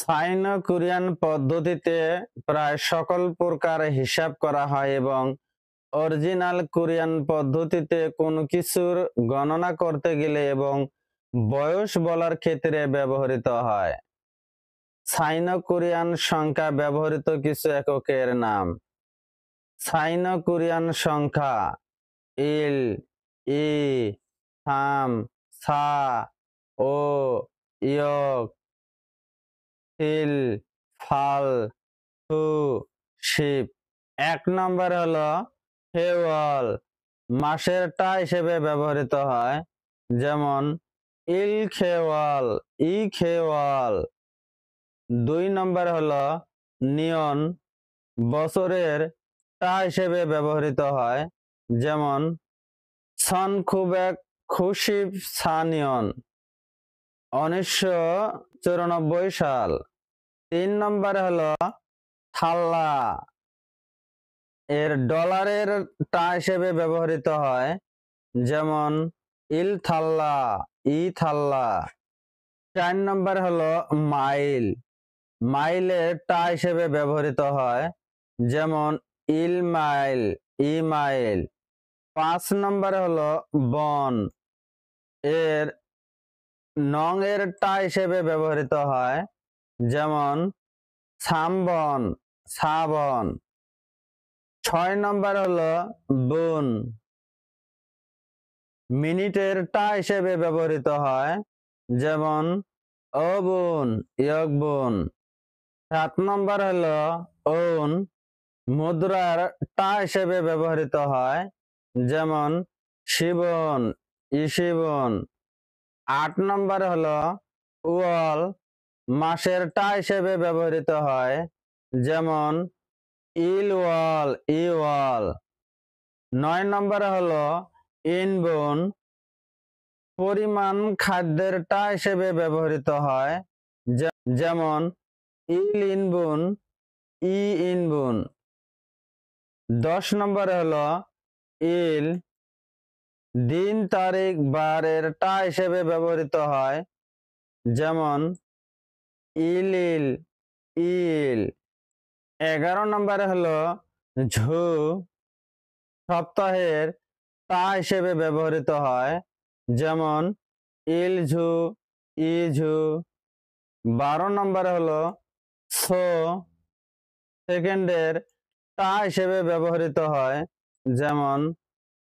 সাইনো Korean পদ্ধতিতে প্রায় সকল প্রকার হিসাব করা হয় এবং অরিজিনাল কোরিয়ান পদ্ধতিতে কোনো কিছুর গণনা করতে গেলে এবং বয়স বলার ক্ষেত্রে ব্যবহৃত হয়। সাইনো কোরিয়ান সংখ্যা ব্যবহৃত কিছু এককের নাম। সাইনো কোরিয়ান সংখ্যা ইল, ই, থাম, সা, ও, ইয়ক, তিল, ফাল, থু, শিব। 1 নম্বর হলো হেওয়াল, মাসের টা হিসেবে ব্যবহৃত হয়, যেমন ইল খেওয়াল, ই খেওয়াল। 2 নম্বর হলো নিয়ন, বছরের টা হিসেবে ব্যবহৃত হয়, যেমন সন খুবেক খুশিব সানিয়ন 1994 সাল। 3 নম্বর হলো থাল্লা, এর ডলারের টা হিসেবে ব্যবহৃত হয়, যেমন ইল থাল্লা, ই থাল্লা। 4 নম্বর হলো মাইল, মাইলের টা হিসেবে ব্যবহৃত হয়, যেমন ইল মাইল, ই মাইল। 5 নম্বর হলো বন, এর নং এর টা হিসেবে ব্যবহৃত হয়, যেমন সামবন, সাবন। 6 নম্বর হলো বুন, মিনিটের টা হিসেবে ব্যবহৃত হয়, যেমন অবুন, ইয়কবুন। 7 নম্বর হলো ওন, মুদ্রার টা হিসেবে ব্যবহৃত হয়, যেমন শিবন, ইশিবন। 8 নম্বর হলো ওয়াল, মাসের টা হিসেবে ব্যবহৃত হয়, যেমন ইল ওয়াল, ই ওয়াল। 9 নম্বর হলো ইনবন, পরিমাণ খাদ্যের টা হিসেবে ব্যবহৃত হয়, যেমন ইল ইনবুন, ই ইনবুন। 10 নম্বর হলো ইল, দিন তারিখ বারের টা হিসেবে ব্যবহৃত হয়, যেমন ইল ইল, ইল। 11 নম্বর হলো ঝু, সপ্তাহের টা হিসেবে ব্যবহৃত হয়, যেমন ইল ঝু, ই ঝু। 12 নম্বর হলো সো, সেকেন্ডের টা হিসেবে ব্যবহৃত হয়, যেমন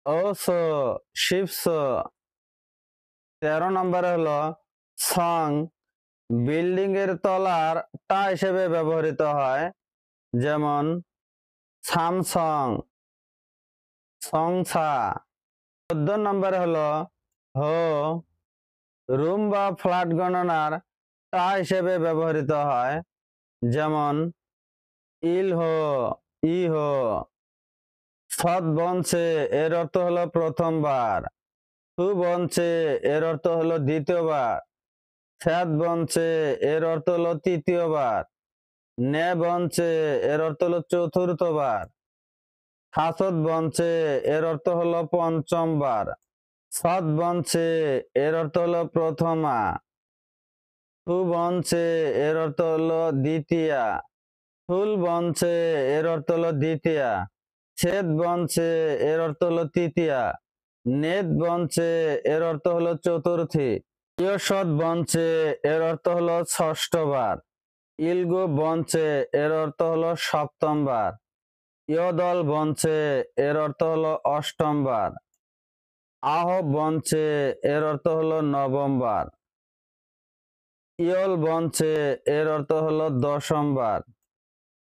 ও সো, শিবসো। 13 নম্বর হলো সং, বিল্ডিং এর তলার টা হিসেবে ব্যবহৃত হয়, যেমন সামসং, সংসা। 14 নম্বর হলো হো, রুম বা ফ্ল্যাট গণনার টা হিসেবে ব্যবহৃত হয়, যেমন ইল হো, ই হো। সৎ বনছে, এর অর্থ হলো প্রথমবার। সু বনছে, এর অর্থ হলো দ্বিতীয়বার। স্যাত বনছে, এর অর্থ হলো তৃতীয়বার। নে বনছে, এর অর্থ হলো চতুর্থবার। হাসত বনছে, এর অর্থ হলো পঞ্চমবার। সৎ বনছে, এর অর্থ হলো প্রথমা। সু বনছে, এর অর্থ হলো দ্বিতীয়া। ফুল বনছে, এর অর্থ হলো দ্বিতীয়া। ছেদ বনছে, এর অর্থ হলো তৃতীয়া। নেদ বনছে, এর অর্থ হলো চতুর্থী। ইয়সৎ বনছে, এর অর্থ হলো ষষ্ঠবার। ইলগু বনছে, এর অর্থ হলো সপ্তমবার। ইয়দল বনছে, এর অর্থ হলো অষ্টমবার। আহ বনছে, এর অর্থ হলো নবমবার। ইয়ল বনছে, এর অর্থ হলো দশমবার।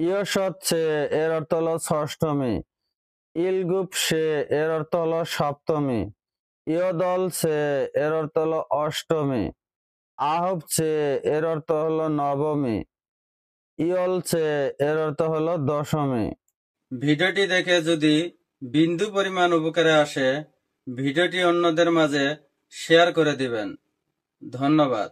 ইয়সচ্ছে, এর অর্থ হলো ষষ্ঠমী। ইলগুপসে, এর অর্থ হলো সপ্তমী। ইয়দলসে, এর অর্থ হলো অষ্টমী। আহবছে, এর অর্থ হলো নবমী। ইয়লছে, এর অর্থ হলো দশমী। ভিডিওটি দেখে যদি বিন্দু পরিমাণ উপকারে আসে, ভিডিওটি অন্যদের মাঝে শেয়ার করে দিবেন। ধন্যবাদ।